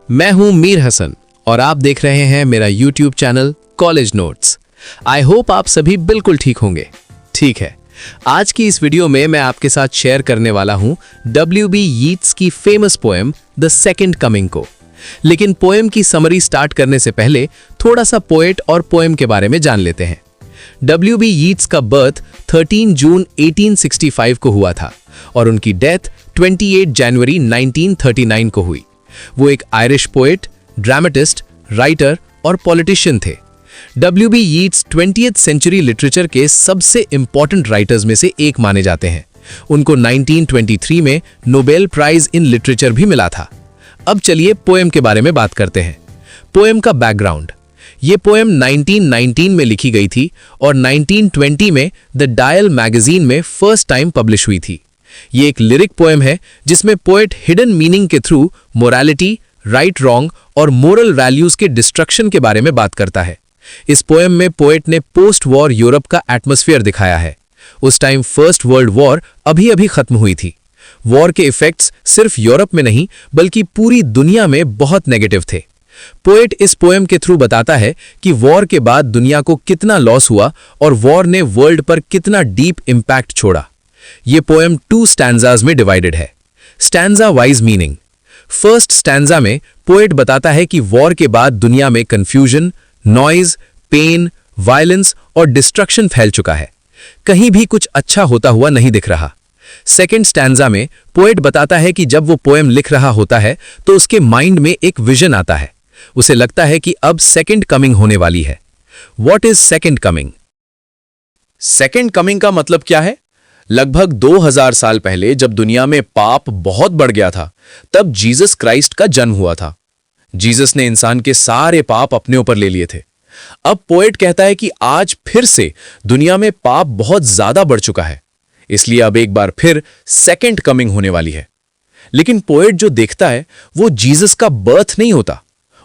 मैं हूं मीर हसन और आप देख रहे हैं मेरा YouTube channel college notes. I hope आप सभी बिल्कुल ठीक होंगे। ठीक है, आज की इस वीडियो में मैं आपके साथ शेयर करने वाला हूं W.B. यीट्स की famous poem the second coming को। लेकिन पोएम की समरी स्टार्ट करने से पहले थोड़ा सा पोएट और पोएम के बारे में जान लेते हैं। W.B. यीट्स का बर्थ 13 जून 1865 को हुआ था और उनकी डेथ 28 जनवरी 1939 को हुई। वो एक आयरिश पोएट, ड्रामेटिस्ट, राइटर और पॉलिटिशियन थे। W.B. Yeats 20th century literature के सबसे इंपॉर्टेंट राइटर्स में से एक माने जाते हैं। उनको 1923 में नोबेल प्राइज इन लिटरेचर भी मिला था। अब चलिए पोएम के बारे में बात करते हैं। पोएम का बैकग्राउंड। ये पोएम 1919 में लिखी गई थी और 1920 में द डायल मैगजीन में फर्स्ट टाइम पब्लिश हुई थी। ये एक लिरिक पोएम है जिसमें पोएट हिडन मीनिंग के थ्रू मोरालिटी, राइट रॉन्ग और मोरल वैल्यूज के डिस्ट्रक्शन के बारे में बात करता है। इस पोएम में पोएट ने पोस्ट वॉर यूरोप का एटमॉस्फेयर दिखाया है। उस टाइम फर्स्ट वर्ल्ड वॉर अभी खत्म हुई थी। वॉर के इफेक्ट्स सिर्फ यूरोप में नहीं बल्कि पूरी दुनिया में बहुत नेगेटिव थे। पोएट इस पोएम के थ्रू बताता है कि वॉर के बाद दुनिया को कितना लॉस हुआ और वॉर ने वर्ल्ड पर कितना डीप इंपैक्ट छोड़ा। ये पोएम 2 स्टैंजाज में डिवाइडेड है। Stanza wise meaning. First stanza में पोएट बताता है कि वॉर के बाद दुनिया में कंफ्यूजन, नॉइज, पेन, वायलेंस और डिस्ट्रक्शन फैल चुका है। कहीं भी कुछ अच्छा होता हुआ नहीं दिख रहा। सेकेंड स्टैंजा में पोएट बताता है कि जब वो पोएम लिख रहा होता है तो उसके माइंड में एक विजन आता है। उसे लगता है कि अब सेकेंड कमिंग होने वाली है। What is second coming? Second coming का मतलब क्या है? लगभग 2000 साल पहले जब दुनिया में पाप बहुत बढ़ गया था, तब जीसस क्राइस्ट का जन्म हुआ था। जीसस ने इंसान के सारे पाप अपने ऊपर ले लिए थे। अब पोएट कहता है कि आज फिर से दुनिया में पाप बहुत ज्यादा बढ़ चुका है, इसलिए अब एक बार फिर सेकेंड कमिंग होने वाली है। लेकिन पोएट जो देखता है वो जीसस का बर्थ नहीं होता।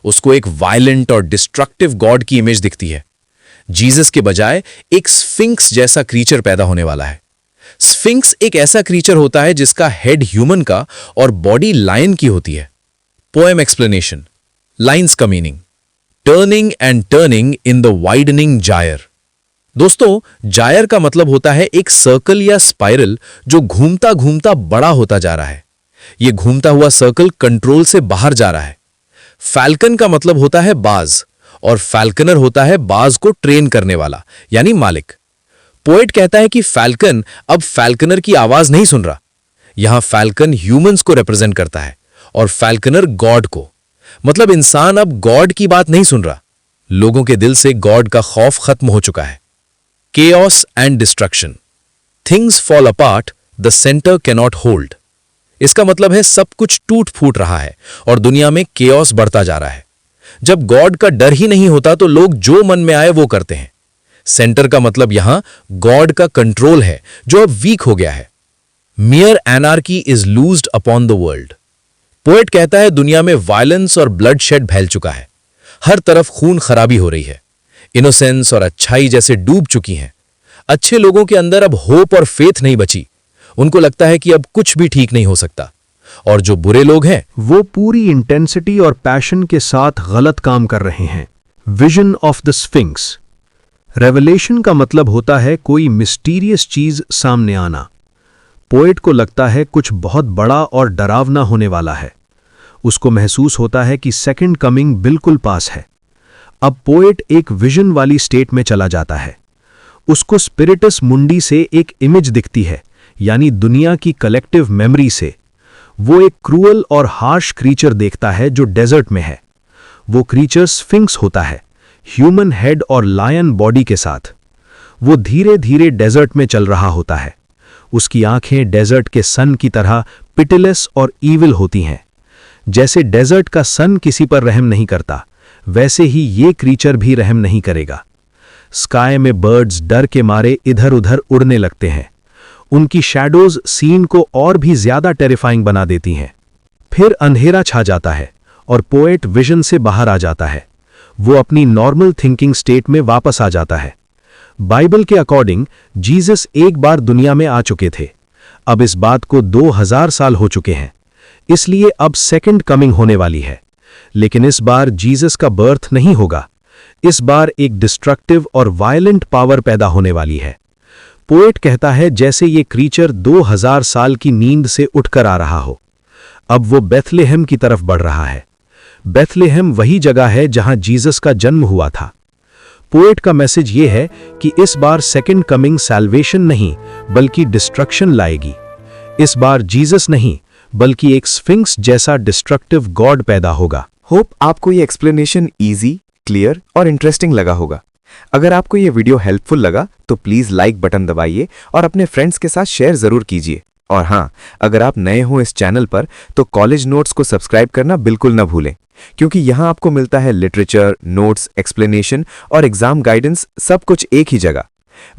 उसको एक वायलेंट और डिस्ट्रक्टिव गॉड की इमेज दिखती है। जीसस के बजाय एक स्फिंक्स जैसा क्रीचर पैदा होने वाला है। स्फिंक्स एक ऐसा क्रीचर होता है जिसका हेड ह्यूमन का और बॉडी लायन की होती है। Poem explanation. लाइन्स का meaning. Turning and turning in the widening gyre. दोस्तों, जायर का मतलब होता है एक सर्कल या स्पाइरल जो घूमता घूमता बड़ा होता जा रहा है। यह घूमता हुआ सर्कल कंट्रोल से बाहर जा रहा है। फैल्कन का मतलब होता है बाज और फैल्कनर होता है बाज को ट्रेन करने वाला यानी मालिक। पोएट कहता है कि फैल्कन अब फैल्कनर की आवाज नहीं सुन रहा। यहां फैल्कन ह्यूमंस को रिप्रेजेंट करता है और फैल्कनर गॉड को। मतलब इंसान अब गॉड की बात नहीं सुन रहा। लोगों के दिल से गॉड का खौफ खत्म हो चुका है। Chaos and destruction. Things fall apart, the centre cannot hold. इसका मतलब है सब कुछ टूट फूट रहा है और दुनिया में केओस बढ़ता जा रहा है। जब गॉड का डर ही नहीं होता तो लोग जो मन में आए वो करते हैं। सेंटर का मतलब यहां गॉड का कंट्रोल है जो अब वीक हो गया है। मियर anarchy is लूज्ड upon the world. Poet कहता है दुनिया में वायलेंस और ब्लड शेड फैल चुका है। हर तरफ खून खराबी हो रही है। इनोसेंस और अच्छाई जैसे डूब चुकी हैं। अच्छे लोगों के अंदर अब होप और फेथ नहीं बची। उनको लगता है कि अब कुछ भी ठीक नहीं हो सकता। और जो बुरे लोग हैं वो पूरी इंटेंसिटी और पैशन के साथ गलत काम कर रहे हैं। Vision of the sphinx. Revelation का मतलब होता है कोई मिस्टीरियस चीज सामने आना। पोएट को लगता है कुछ बहुत बड़ा और डरावना होने वाला है। उसको महसूस होता है कि सेकंड कमिंग बिल्कुल पास है। अब पोएट एक विजन वाली स्टेट में चला जाता है। उसको स्पिरिटस मुंडी से एक इमेज दिखती है, यानी दुनिया की कलेक्टिव मेमोरी से। वो एक क्रूअल और हार्श क्रीचर देखता है जो डेजर्ट में है। वो क्रीचर स्फिंक्स होता है, ह्यूमन हेड और लायन बॉडी के साथ। वो धीरे धीरे डेजर्ट में चल रहा होता है। उसकी आंखें डेजर्ट के सन की तरह पिटिलेस और ईविल होती हैं। जैसे डेजर्ट का सन किसी पर रहम नहीं करता, वैसे ही ये क्रीचर भी रहम नहीं करेगा। स्काई में बर्ड्स डर के मारे इधर उधर उड़ने लगते हैं। उनकी शैडोज सीन को और भी ज्यादा टेरिफाइंग बना देती हैं। फिर अंधेरा छा जाता है और पोएट विजन से बाहर आ जाता है। वो अपनी नॉर्मल थिंकिंग स्टेट में वापस आ जाता है। बाइबल के अकॉर्डिंग जीसस एक बार दुनिया में आ चुके थे। अब इस बात को 2000 साल हो चुके हैं। इसलिए अब सेकंड कमिंग होने वाली है। लेकिन इस बार जीसस का बर्थ नहीं होगा। इस बार एक डिस्ट्रक्टिव और वायलेंट पावर पैदा होने वाली है। पोएट कहता है जैसे ये क्रीचर 2000 साल की नींद से उठकर आ रहा हो। अब वो बेथलेहम की तरफ बढ़ रहा है। बेथलेहम वही जगह है जहां जीसस का जन्म हुआ था। पोएट का मैसेज ये है कि इस बार सेकंड कमिंग सैल्वेशन नहीं बल्कि डिस्ट्रक्शन लाएगी। इस बार जीसस नहीं बल्कि एक स्फिंक्स जैसा डिस्ट्रक्टिव गॉड पैदा होगा। होप आपको ये एक्सप्लेनेशन इजी, क्लियर और इंटरेस्टिंग लगा होगा। अगर आपको ये वीडियो हेल्पफुल लगा तो प्लीज लाइक बटन दबाइए और अपने फ्रेंड्स के साथ शेयर जरूर कीजिए। और हाँ, अगर आप नए हो इस चैनल पर तो कॉलेज नोट्स को सब्सक्राइब करना बिल्कुल ना भूलें, क्योंकि यहाँ आपको मिलता है लिटरेचर, नोट्स, एक्सप्लेनेशन और एग्जाम गाइडेंस, सब कुछ एक ही जगह।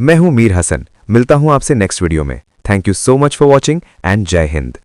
मैं हूँ मीर हसन, मिलता हूँ आपसे नेक्स्ट वीडियो में। Thank you so much for watching and जय हिंद।